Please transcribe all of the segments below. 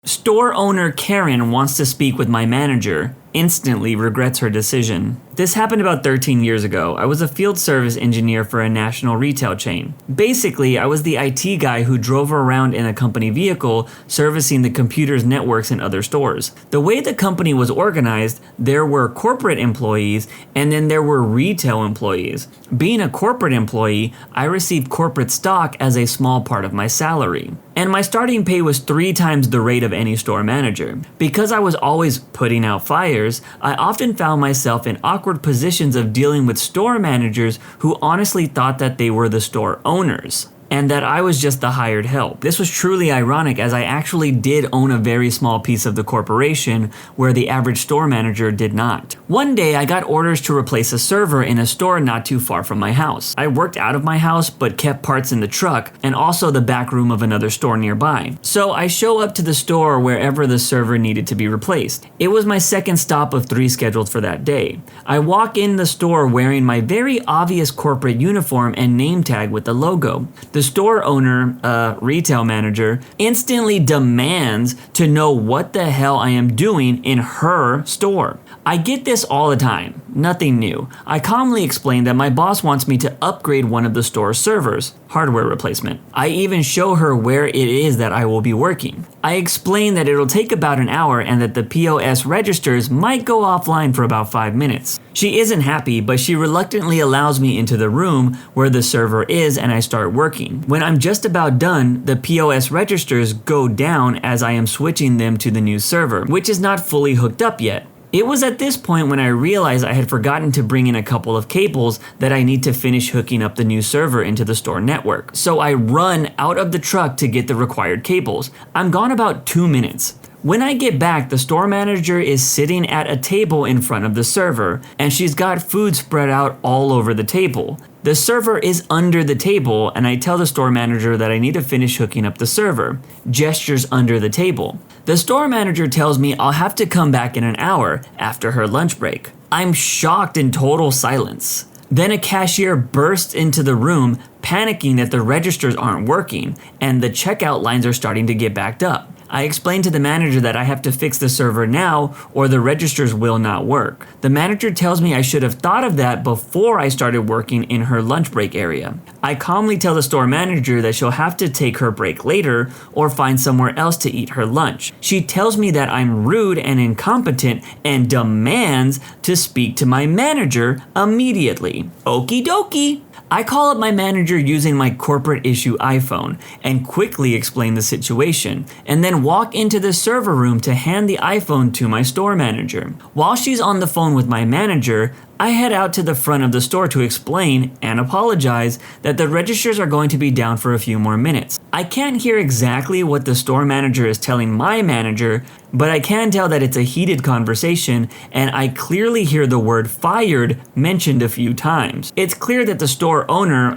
Store owner Karen wants to speak with my manager. Instantly regrets her decision. This happened about 13 years ago. I was a field service engineer for a national retail chain. Basically, I was the IT guy who drove around in a company vehicle servicing the computers, networks, and other stores. The way the company was organized, there were corporate employees and then there were retail employees. Being a corporate employee, I received corporate stock as a small part of my salary. And my starting pay was 3 times the rate of any store manager. Because I was always putting out fires, I often found myself in awkward positions of dealing with store managers who honestly thought that they were the store owners, and that I was just the hired help. This was truly ironic, as I actually did own a very small piece of the corporation where the average store manager did not. One day I got orders to replace a server in a store not too far from my house. I worked out of my house but kept parts in the truck and also the back room of another store nearby. So I show up to the store wherever the server needed to be replaced. It was my second stop of 3 scheduled for that day. I walk in the store wearing my very obvious corporate uniform and name tag with the logo. The store owner, retail manager, instantly demands to know what the hell I am doing in her store. I get this all the time, nothing new. I calmly explain that my boss wants me to upgrade one of the store's servers, hardware replacement. I even show her where it is that I will be working. I explain that it'll take about an hour and that the POS registers might go offline for about 5 minutes. She isn't happy, but she reluctantly allows me into the room where the server is and I start working. When I'm just about done, the POS registers go down as I am switching them to the new server, which is not fully hooked up yet. It was at this point when I realized I had forgotten to bring in a couple of cables that I need to finish hooking up the new server into the store network. So I run out of the truck to get the required cables. I'm gone about 2 minutes. When I get back, the store manager is sitting at a table in front of the server, and she's got food spread out all over the table. The server is under the table, and I tell the store manager that I need to finish hooking up the server. Gestures under the table. The store manager tells me I'll have to come back in an hour after her lunch break. I'm shocked in total silence. Then a cashier bursts into the room, panicking that the registers aren't working, and the checkout lines are starting to get backed up. I explain to the manager that I have to fix the server now or the registers will not work. The manager tells me I should have thought of that before I started working in her lunch break area. I calmly tell the store manager that she'll have to take her break later or find somewhere else to eat her lunch. She tells me that I'm rude and incompetent and demands to speak to my manager immediately. Okie dokie. I call up my manager using my corporate issue iPhone and quickly explain the situation, and then walk into the server room to hand the iPhone to my store manager. While she's on the phone with my manager, I head out to the front of the store to explain and apologize that the registers are going to be down for a few more minutes. I can't hear exactly what the store manager is telling my manager, but I can tell that it's a heated conversation, and I clearly hear the word fired mentioned a few times. It's clear that the store owner,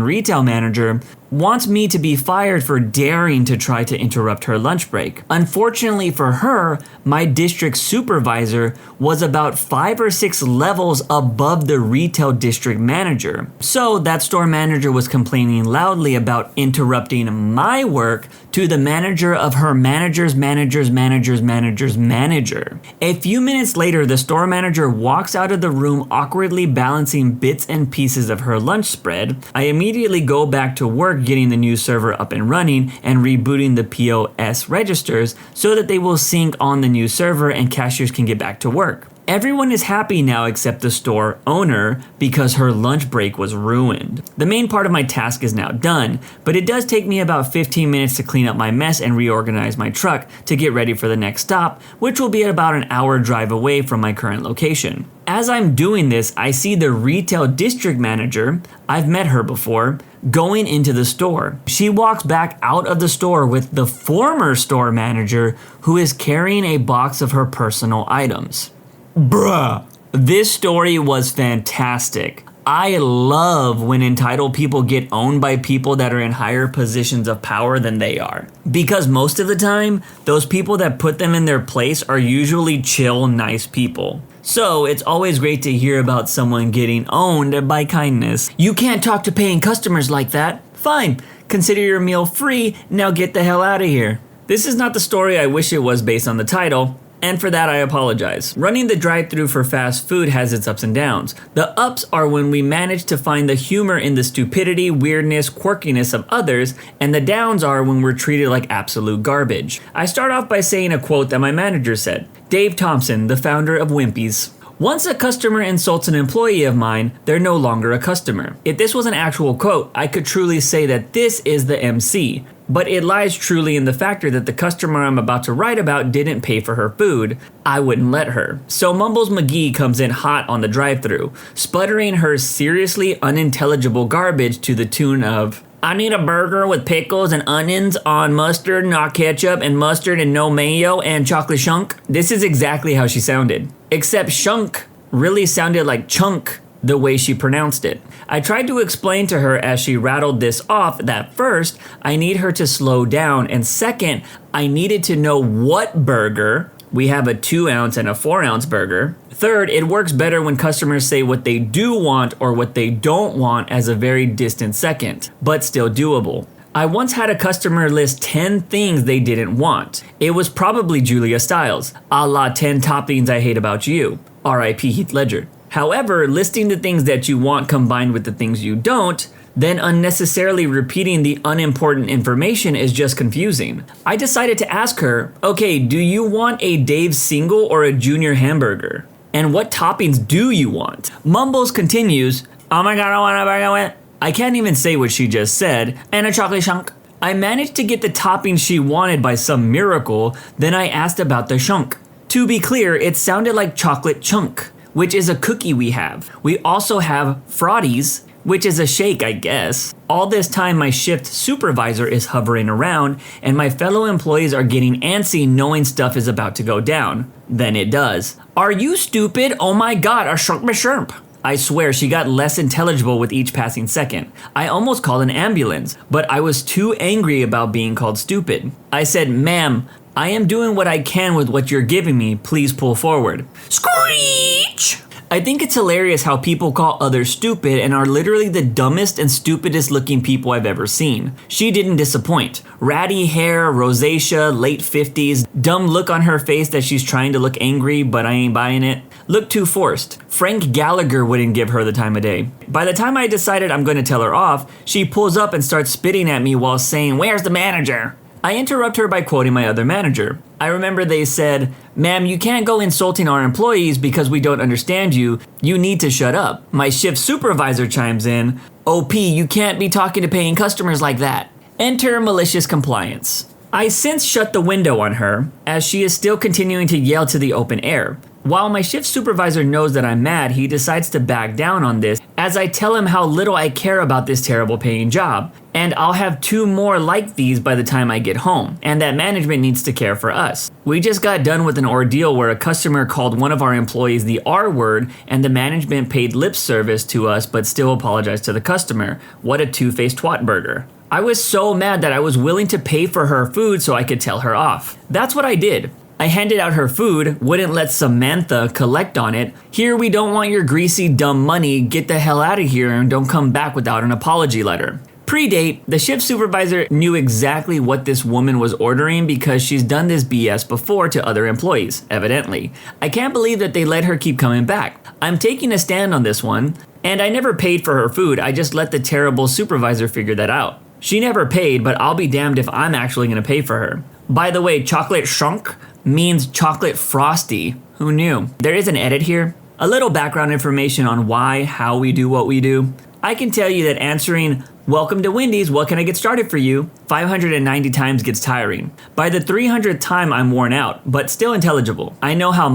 retail manager, wants me to be fired for daring to try to interrupt her lunch break. Unfortunately for her, my district supervisor was about 5 or 6 levels above the retail district manager. So that store manager was complaining loudly about interrupting my work to the manager of her manager's manager's manager's manager's manager. A few minutes later, the store manager walks out of the room awkwardly balancing bits and pieces of her lunch spread. I immediately go back to work getting the new server up and running and rebooting the POS registers so that they will sync on the new server and cashiers can get back to work. Everyone is happy now except the store owner because her lunch break was ruined. The main part of my task is now done, but it does take me about 15 minutes to clean up my mess and reorganize my truck to get ready for the next stop, which will be at about an hour drive away from my current location. As I'm doing this, I see the retail district manager, I've met her before, going into the store. She walks back out of the store with the former store manager who is carrying a box of her personal items. Bruh, this story was fantastic. I love when entitled people get owned by people that are in higher positions of power than they are. Because most of the time, those people that put them in their place are usually chill, nice people. So it's always great to hear about someone getting owned by kindness. You can't talk to paying customers like that. Fine, consider your meal free, now get the hell out of here. This is not the story I wish it was based on the title, and for that I apologize. Running the drive-thru for fast food has its ups and downs. The ups are when we manage to find the humor in the stupidity, weirdness, quirkiness of others, and the downs are when we're treated like absolute garbage. I start off by saying a quote that my manager said. Dave Thompson, the founder of Wimpy's. Once a customer insults an employee of mine, they're no longer a customer. If this was an actual quote, I could truly say that this is the MC. But it lies truly in the factor that the customer I'm about to write about didn't pay for her food. I wouldn't let her. So Mumbles McGee comes in hot on the drive-thru, sputtering her seriously unintelligible garbage to the tune of, I need a burger with pickles and onions on mustard, not ketchup, and mustard and no mayo and chocolate chunk. This is exactly how she sounded. Except chunk really sounded like chunk the way she pronounced it. I tried to explain to her as she rattled this off that first, I need her to slow down, and second, I needed to know what burger. We have a 2-ounce and a 4-ounce burger. Third, it works better when customers say what they do want or what they don't want as a very distant second, but still doable. I once had a customer list 10 things they didn't want. It was probably Julia Stiles, a la 10 toppings I hate about you, R.I.P. Heath Ledger. However, listing the things that you want combined with the things you don't, then unnecessarily repeating the unimportant information is just confusing. I decided to ask her, okay, do you want a Dave single or a junior hamburger? And what toppings do you want? Mumbles continues, oh my god, I want a burger with... I can't even say what she just said, and a chocolate chunk. I managed to get the toppings she wanted by some miracle, then I asked about the chunk. To be clear, it sounded like chocolate chunk, which is a cookie we have. We also have Frotties, which is a shake, I guess. All this time, my shift supervisor is hovering around, and my fellow employees are getting antsy knowing stuff is about to go down. Then it does. Are you stupid? Oh my god, a shrimp me shrimp. I swear she got less intelligible with each passing second. I almost called an ambulance, but I was too angry about being called stupid. I said, ma'am, I am doing what I can with what you're giving me, please pull forward. Screech! I think it's hilarious how people call others stupid and are literally the dumbest and stupidest looking people I've ever seen. She didn't disappoint. Ratty hair, rosacea, late 50s, dumb look on her face that she's trying to look angry, but I ain't buying it. Look too forced. Frank Gallagher wouldn't give her the time of day. By the time I decided I'm going to tell her off, she pulls up and starts spitting at me while saying, "Where's the manager?" I interrupt her by quoting my other manager. I remember they said, "Ma'am, you can't go insulting our employees because we don't understand you. You need to shut up." My shift supervisor chimes in, "OP, you can't be talking to paying customers like that." Enter malicious compliance. I since shut the window on her, as she is still continuing to yell to the open air. While my shift supervisor knows that I'm mad, he decides to back down on this as I tell him how little I care about this terrible paying job, and I'll have 2 more like these by the time I get home, and that management needs to care for us. We just got done with an ordeal where a customer called one of our employees the R word, and the management paid lip service to us but still apologized to the customer. What a two-faced twat burger. I was so mad that I was willing to pay for her food so I could tell her off. That's what I did. I handed out her food, wouldn't let Samantha collect on it. "Here, we don't want your greasy, dumb money. Get the hell out of here and don't come back without an apology letter." Pre-date, the shift supervisor knew exactly what this woman was ordering because she's done this BS before to other employees, evidently. I can't believe that they let her keep coming back. I'm taking a stand on this one, and I never paid for her food. I just let the terrible supervisor figure that out. She never paid, but I'll be damned if I'm actually going to pay for her. By the way, chocolate chunk means chocolate frosty. Who knew? There is an edit here. A little background information on why, how we do what we do. I can tell you that answering, "Welcome to Wendy's, what can I get started for you?" 590 times gets tiring. By the 300th time, I'm worn out, but still intelligible. I know how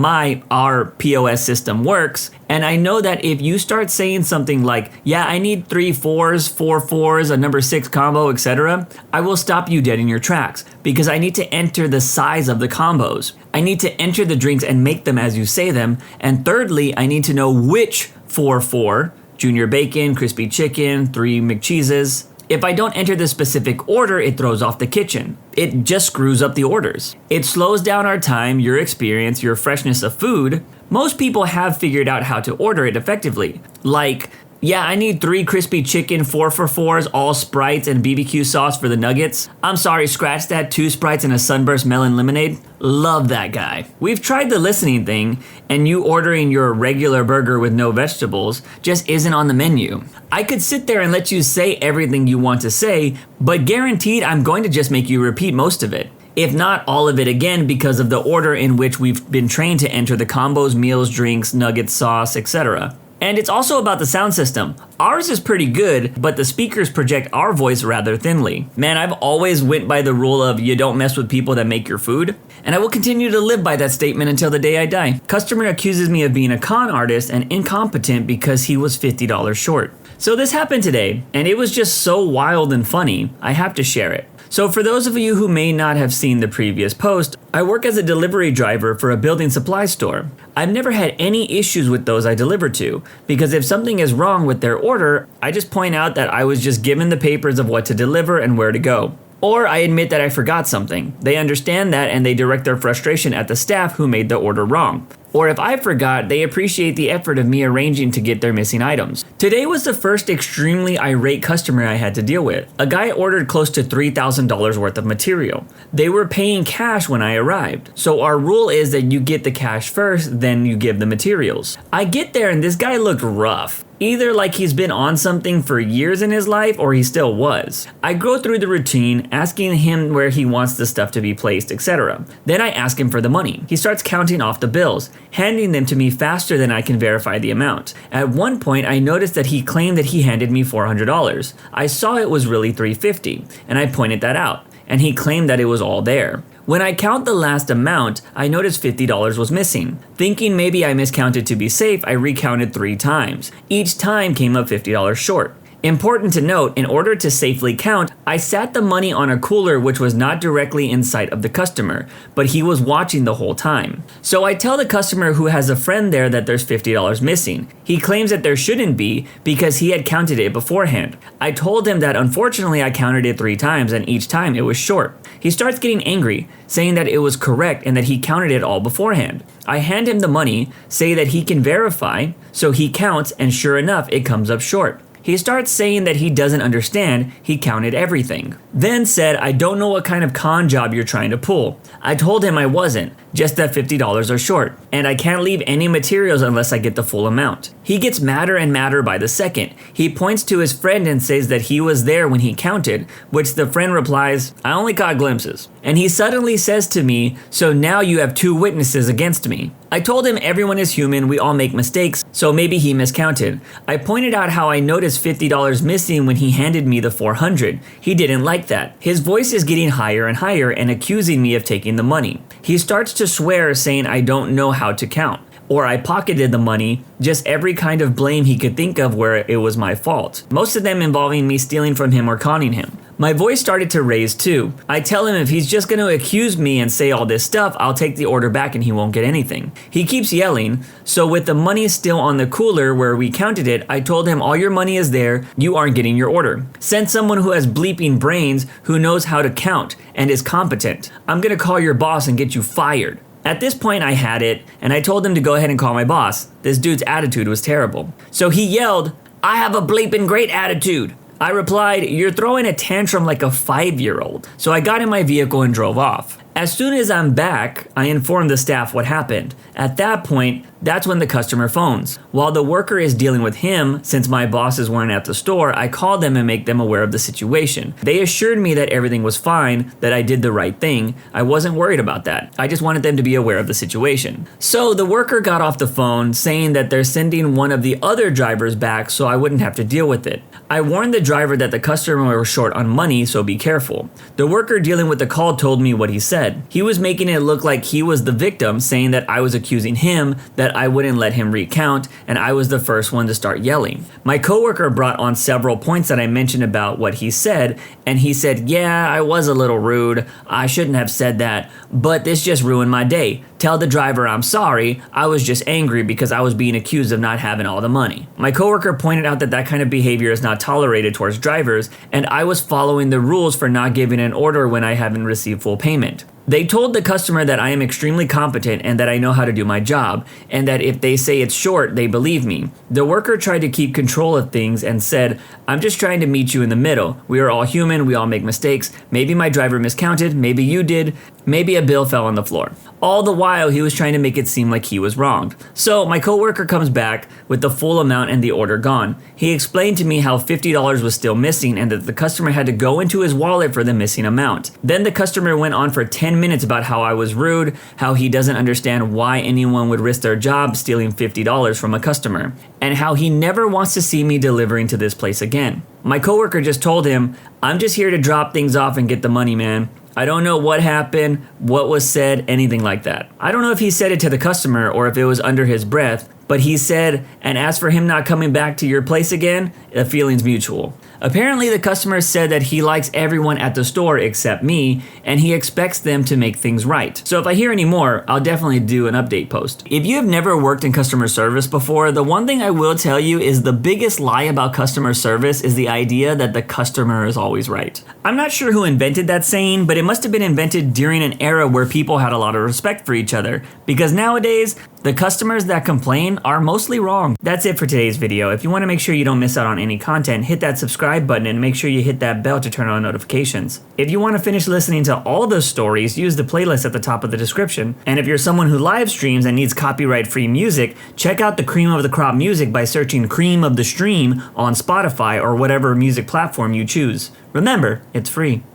our POS system works, and I know that if you start saying something like, "Yeah, I need 3 4s, 4 4s, a number 6 combo, etc., I will stop you dead in your tracks, because I need to enter the size of the combos. I need to enter the drinks and make them as you say them, and thirdly, I need to know which 4, junior bacon, crispy chicken, 3 McCheeses. If I don't enter the specific order, it throws off the kitchen. It just screws up the orders. It slows down our time, your experience, your freshness of food. Most people have figured out how to order it effectively. Like, Yeah, I need 3 crispy chicken 4 for 4s, all Sprites and BBQ sauce for the nuggets. I'm sorry, scratch that, 2 Sprites and a Sunburst melon lemonade. Love that guy. We've tried the listening thing, and you ordering your regular burger with no vegetables just isn't on the menu. I could sit there and let you say everything you want to say, but guaranteed I'm going to just make you repeat most of it, if not all of it again, because of the order in which we've been trained to enter the combos, meals, drinks, nuggets, sauce, etc. And it's also about the sound system. Ours is pretty good, but the speakers project our voice rather thinly. Man, I've always went by the rule of you don't mess with people that make your food, and I will continue to live by that statement until the day I die. Customer accuses me of being a con artist and incompetent because he was $50 short. So this happened today, and it was just so wild and funny, I have to share it. So for those of you who may not have seen the previous post, I work as a delivery driver for a building supply store. I've never had any issues with those I deliver to, because if something is wrong with their order, I just point out that I was just given the papers of what to deliver and where to go. Or I admit that I forgot something. They understand that and they direct their frustration at the staff who made the order wrong. Or if I forgot, they appreciate the effort of me arranging to get their missing items. Today was the first extremely irate customer I had to deal with. A guy ordered close to $3,000 worth of material. They were paying cash when I arrived. So our rule is that you get the cash first, then you give the materials. I get there and this guy looked rough. Either like he's been on something for years in his life or he still was. I go through the routine, asking him where he wants the stuff to be placed, etc. Then I ask him for the money. He starts counting off the bills, handing them to me faster than I can verify the amount. At one point, I noticed that he claimed that he handed me $400. I saw it was really $350, and I pointed that out, and he claimed that it was all there. When I count the last amount, I noticed $50 was missing. Thinking maybe I miscounted to be safe, I recounted 3 times. Each time came up $50 short. Important to note, in order to safely count, I sat the money on a cooler which was not directly in sight of the customer, but he was watching the whole time. So I tell the customer who has a friend there that there's $50 missing. He claims that there shouldn't be because he had counted it beforehand. I told him that unfortunately I counted it 3 times and each time it was short. He starts getting angry, saying that it was correct and that he counted it all beforehand. I hand him the money, say that he can verify, so he counts and sure enough it comes up short. He starts saying that he doesn't understand, he counted everything. Then said, I don't know what kind of con job you're trying to pull. I told him I wasn't, just that $50 are short, and I can't leave any materials unless I get the full amount. He gets madder and madder by the second. He points to his friend and says that he was there when he counted, which the friend replies, I only caught glimpses. And he suddenly says to me, so now you have 2 witnesses against me. I told him everyone is human, we all make mistakes, so maybe he miscounted. I pointed out how I noticed $50 missing when he handed me the $400. He didn't like that. His voice is getting higher and higher and accusing me of taking the money. He starts to swear, saying I don't know how to count, or I pocketed the money, just every kind of blame he could think of where it was my fault. Most of them involving me stealing from him or conning him. My voice started to raise too. I tell him if he's just going to accuse me and say all this stuff, I'll take the order back and he won't get anything. He keeps yelling, so with the money still on the cooler where we counted it, I told him all your money is there, you aren't getting your order. Send someone who has bleeping brains, who knows how to count, and is competent. I'm going to call your boss and get you fired. At this point I had it, and I told him to go ahead and call my boss. This dude's attitude was terrible. So he yelled, I have a bleeping great attitude. I replied, you're throwing a tantrum like a 5-year-old. So I got in my vehicle and drove off. As soon as I'm back, I informed the staff what happened. At that point, that's when the customer phones. While the worker is dealing with him, since my bosses weren't at the store, I called them and make them aware of the situation. They assured me that everything was fine, that I did the right thing. I wasn't worried about that. I just wanted them to be aware of the situation. So the worker got off the phone saying that they're sending one of the other drivers back so I wouldn't have to deal with it. I warned the driver that the customer was short on money, so be careful. The worker dealing with the call told me what he said. He was making it look like he was the victim, saying that I was accusing him, that I wouldn't let him recount, and I was the first one to start yelling. My coworker brought on several points that I mentioned about what he said, and he said, yeah, I was a little rude, I shouldn't have said that, but this just ruined my day. Tell the driver I'm sorry, I was just angry because I was being accused of not having all the money. My coworker pointed out that that kind of behavior is not tolerated towards drivers, and I was following the rules for not giving an order when I haven't received full payment. They told the customer that I am extremely competent and that I know how to do my job, and that if they say it's short, they believe me. The worker tried to keep control of things and said, "I'm just trying to meet you in the middle. We are all human, we all make mistakes. Maybe my driver miscounted, maybe you did, maybe a bill fell on the floor." All the while, he was trying to make it seem like he was wronged. So my coworker comes back with the full amount and the order gone. He explained to me how $50 was still missing and that the customer had to go into his wallet for the missing amount. Then the customer went on for 10 minutes about how I was rude, how he doesn't understand why anyone would risk their job stealing $50 from a customer, and how he never wants to see me delivering to this place again. My coworker just told him, "I'm just here to drop things off and get the money, man. I don't know what happened, what was said, anything like that." I don't know if he said it to the customer or if it was under his breath, but he said, "And as for him not coming back to your place again, the feeling's mutual." Apparently the customer said that he likes everyone at the store except me, and he expects them to make things right. So if I hear any more, I'll definitely do an update post. If you have never worked in customer service before, the one thing I will tell you is the biggest lie about customer service is the idea that the customer is always right. I'm not sure who invented that saying, but it must have been invented during an era where people had a lot of respect for each other, because nowadays, the customers that complain are mostly wrong. That's it for today's video. If you want to make sure you don't miss out on any content, hit that subscribe button and make sure you hit that bell to turn on notifications. If you want to finish listening to all those stories, use the playlist at the top of the description. And if you're someone who live streams and needs copyright-free music, check out the Cream of the Crop music by searching Cream of the Stream on Spotify or whatever music platform you choose. Remember, it's free.